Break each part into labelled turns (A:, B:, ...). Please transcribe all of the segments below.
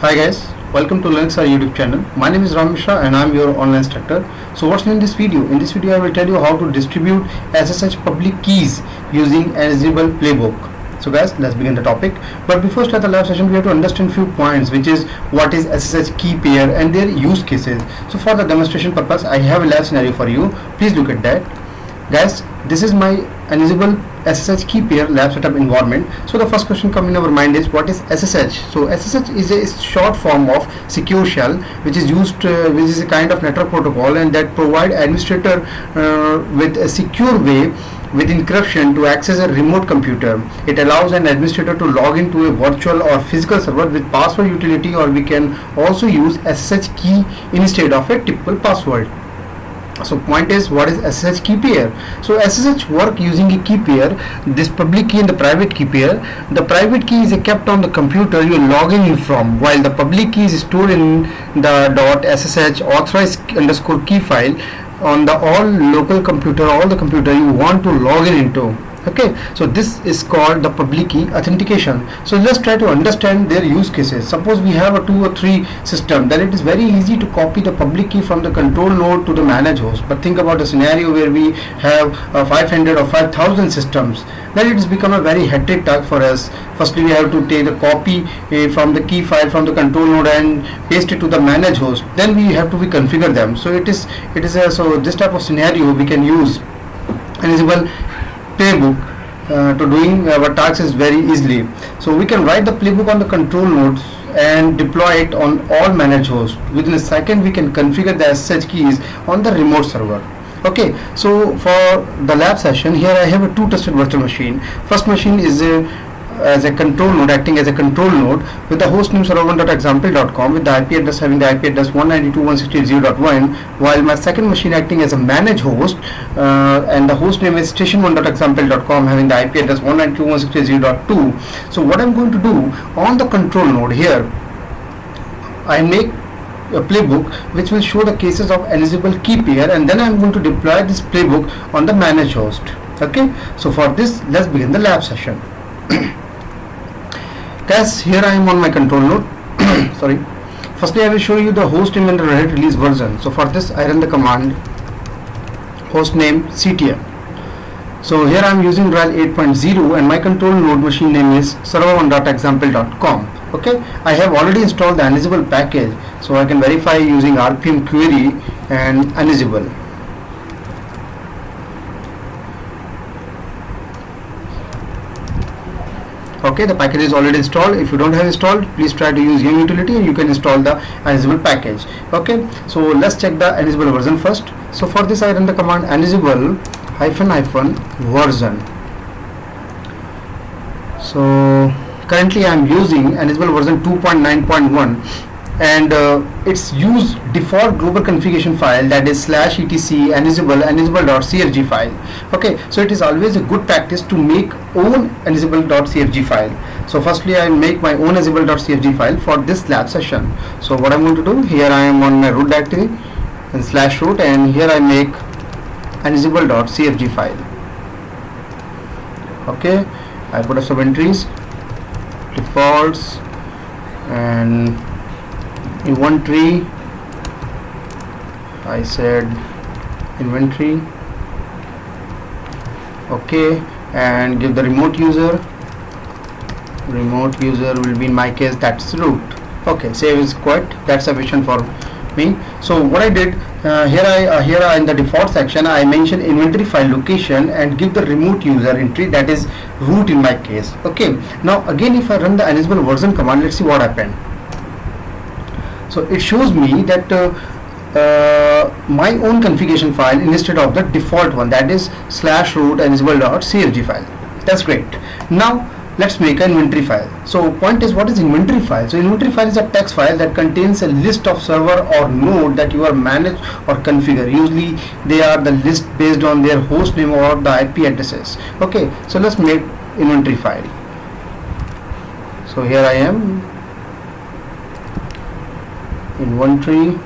A: Hi guys, welcome to Linux YouTube channel. My name is Ram Mishra and I am your online instructor. So what's new in this video? In this video I will tell you how to distribute SSH public keys using Ansible playbook. So guys, let's begin the topic. But before start the live session, we have to understand few points, which is what is SSH key pair and their use cases. So for the demonstration purpose, I have a live scenario for you. Please look at that. Guys, this is my Ansible SSH key pair lab setup environment. So the first question come in our mind is, what is SSH? So SSH is a short form of secure shell, which is used which is a kind of network protocol and that provide administrator with a secure way with encryption to access a remote computer. It allows an administrator to log into a virtual or physical server with password utility, or we can also use SSH key instead of a typical password. So point is, what is SSH key pair? So SSH work using a key pair, this public key and the private key pair. The private key is kept on the computer you are logging in from, while the public key is stored in the .ssh authorized _ key file on the all local computer, all the computer you want to log in into. Okay, so this is called the public key authentication. So let's try to understand their use cases. Suppose we have a 2 or 3 system, then it is very easy to copy the public key from the control node to the manage host. But think about a scenario where we have 500 or 5000 systems. Then it has become a very hectic task for us. Firstly, we have to take the copy from the key file from the control node and paste it to the manage host. Then we have to configure them. So so this type of scenario we can use Ansible playbook to doing our tasks is very easily. So we can write the playbook on the control nodes and deploy it on all managed hosts. Within a second we can configure the SSH keys on the remote server. Okay, so for the lab session, here I have a 2 tested virtual machine. First machine is as a control node, acting as a control node with the host name server1.example.com with the IP address having the IP address 192.168.0.1, while my second machine acting as a managed host and the host name is station1.example.com having the IP address 192.168.0.2. So what I'm going to do on the control node here, I make a playbook which will show the cases of Ansible key pair, and then I'm going to deploy this playbook on the managed host. Okay, so for this, let's begin the lab session. Guys, here I am on my control node. Sorry. Firstly, I will show you the host name and the Red Hat release version. So for this, I run the command host name ctm. So here I am using RHEL 8.0 and my control node machine name is server1.example.com. Okay, I have already installed the Ansible package, so I can verify using rpm query and Ansible. Okay, the package is already installed. If you don't have installed, please try to use Yum utility and you can install the Ansible package. Okay, so let's check the Ansible version first. So for this I run the command Ansible --version. So currently I am using Ansible version 2.9.1 and it's used default global configuration file, that is /etc ansible.cfg file. Okay, so it is always a good practice to make own ansible.cfg file. So firstly I make my own ansible.cfg file for this lab session. So what I'm going to do, here I am on my root directory and /root, and here I make ansible.cfg file. Okay, I put up some entries, defaults, and inventory, I said inventory. Okay, and give the remote user will be in my case that's root. Okay, save is quite, that's sufficient for me. So what I did, here in the default section I mention inventory file location and give the remote user entry, that is root in my case. Okay, now again if I run the Ansible version command, let's see what happened. So it shows me that my own configuration file instead of the default one, that is /root ansible.cfg file. That's great. Now let's make an inventory file. So point is, what is inventory file? So inventory file is a text file that contains a list of server or node that you are manage or configure. Usually they are the list based on their host name or the IP addresses. Okay, so let's make inventory file. So here I am, inventory.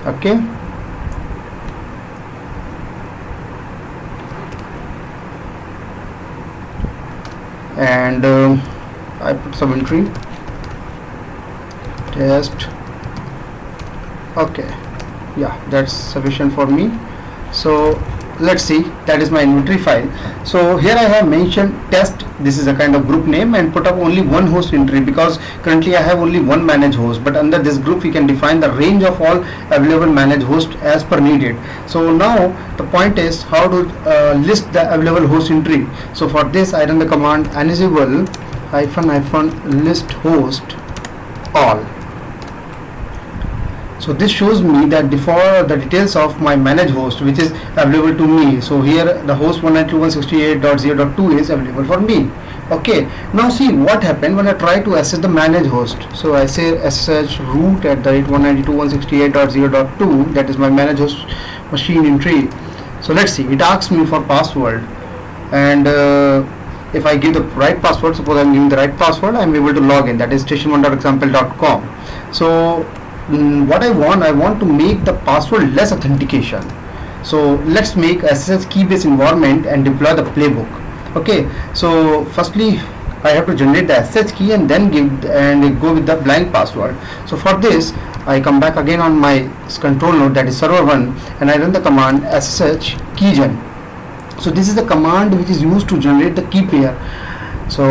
A: Okay, and I put some entry test. Okay, yeah, that's sufficient for me. So let's see, that is my inventory file. So here I have mentioned test, this is a kind of group name, and put up only one host entry because currently I have only one managed host, but under this group we can define the range of all available managed host as per needed. So now the point is how to list the available host entry. So for this I run the command ansible -- list host all. So this shows me that default the details of my managed host which is available to me. So here the host 192.168.0.2 is available for me. Okay, now see what happened when I try to access the managed host. So I say ssh root at the 192.168.0.2, that is my managed host machine entry. So let's see, it asks me for password, and if I give the right password, suppose I'm giving the right password, I'm able to log in, that is station1.example.com. So what I want to make the password less authentication. So let's make a SSH key based environment and deploy the playbook. Okay, so firstly I have to generate the SSH key and then go with the blank password. So for this I come back again on my control node, that is server1, and I run the command ssh keygen. So this is the command which is used to generate the key pair. So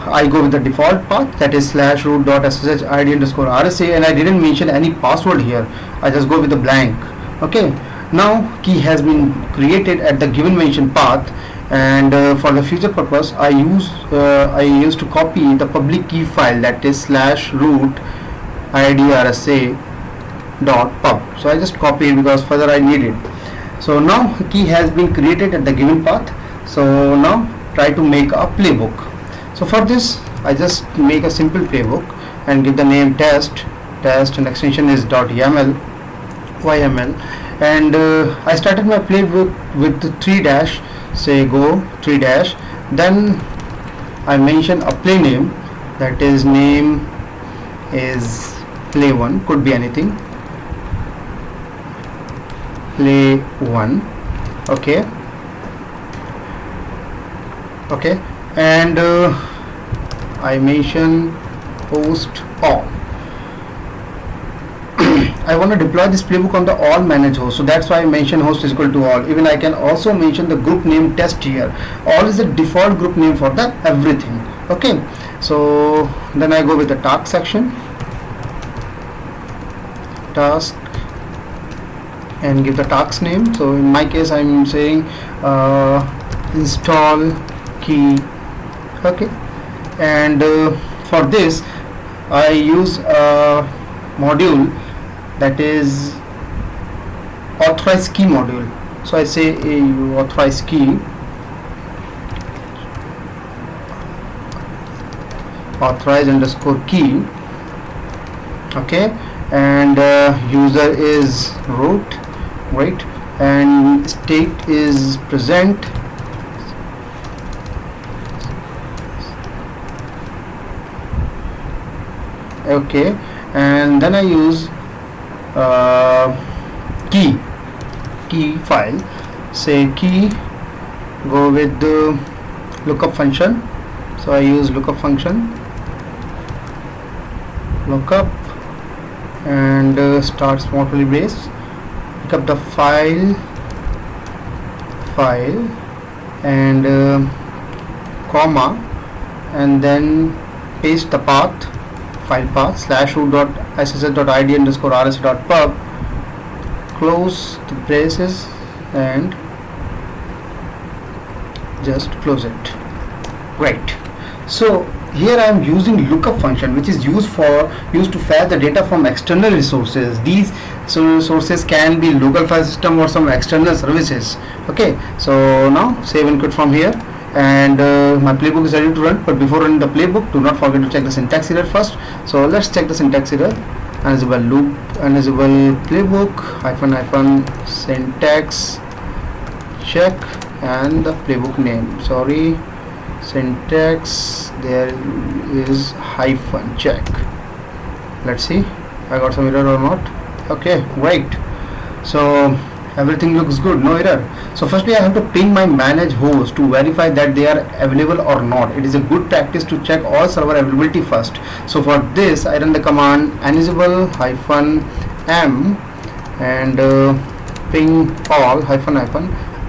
A: I go with the default path, that is /root.sshid_rsa, and I didn't mention any password here, I just go with the blank. Okay, now key has been created at the given mentioned path, and for the future purpose I used to copy the public key file, that is /root.idrsa.pub. so I just copy it because further I need it. So now key has been created at the given path. So now try to make a playbook. So for this I just make a simple playbook and give the name test, and extension is .yml, and I started my playbook with the 3-, say go 3-, then I mention a play name, that is name is play1, could be anything, play1. Okay, and I mention host all. I want to deploy this playbook on the all managed host, so that's why I mention host is equal to all. Even I can also mention the group name test here. All is the default group name for the everything. Okay, so then I go with the task section, task, and give the task name. So in my case I'm saying install key. Okay, and for this I use a module, that is authorize key module. So I say authorize key, authorize_key. Okay, and user is root, right, and state is present, okay, and then I use key file, say key, go with the lookup function. So I use lookup function, lookup, and start small curly brace, pick up the file, and comma, and then paste the path, file path /root.ssh.id_rsa.pub, close the braces and just close it. Great. So here I am using lookup function, which is used to fetch the data from external resources. These sources can be local file system or some external services. Okay, so now save and quit from here, and my playbook is ready to run. But before running the playbook, do not forget to check the syntax error first. So let's check the syntax error. Ansible loop, Ansible playbook -- syntax check, and the playbook name, sorry, syntax, there is -check. Let's see, I got some error or not. Okay, right. So Everything looks good, no error. So firstly I have to ping my manage host to verify that they are available or not. It is a good practice to check all server availability first. So for this I run the command ansible -m and ping all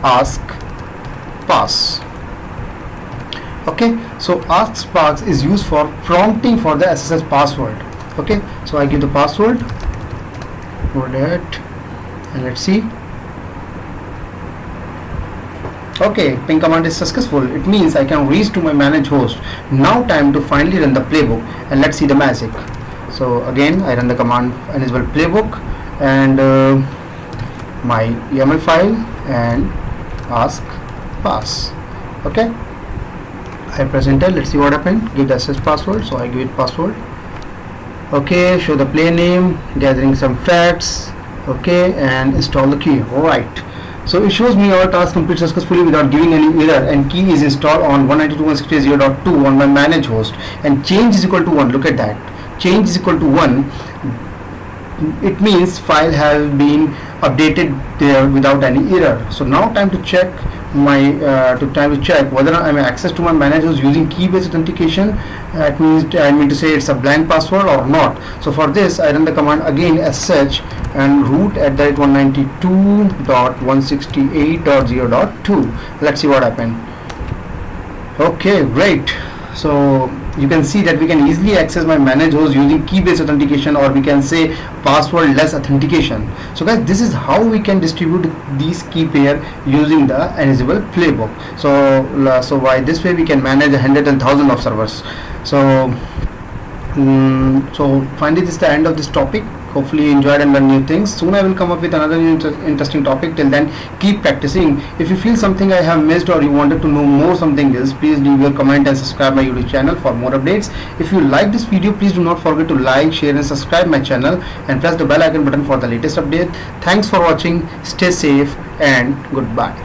A: ask pass. Okay, so ask pass is used for prompting for the SSH password. Okay, so I give the password for that, and let's see. Okay, ping command is successful. It means I can reach to my manage host. Now time to finally run the playbook, and let's see the magic. So again I run the command enable playbook and my YAML file and ask pass. Okay, I press enter. Let's see what happened. Give the SS password, so I give it password. Okay, show the play name, gathering some facts. Okay, and install the key. Right, so it shows me all tasks complete successfully without giving any error, and key is installed on 192.168.0.2 on my manage host, and change is equal to 1. Look at that, change is equal to 1. It means file has been updated there without any error. So now time to check my whether I am access to my managers using key based authentication. It means I mean to say it's a blank password or not. So for this I run the command again sh and root at the 192.168.0.2. let's see what happened. Okay, great. So you can see that we can easily access my manage host using key based authentication, or we can say password less authentication. So guys, this is how we can distribute these key pair using the Ansible playbook. So by this way we can manage 100 and 1000 of servers. So finally this is the end of this topic. Hopefully you enjoyed and learned new things. Soon I will come up with another interesting topic. Till then, keep practicing. If you feel something I have missed or you wanted to know more something else, please leave your comment and subscribe my YouTube channel for more updates. If you like this video, please do not forget to like, share and subscribe my channel, and press the bell icon button for the latest update. Thanks for watching. Stay safe and goodbye.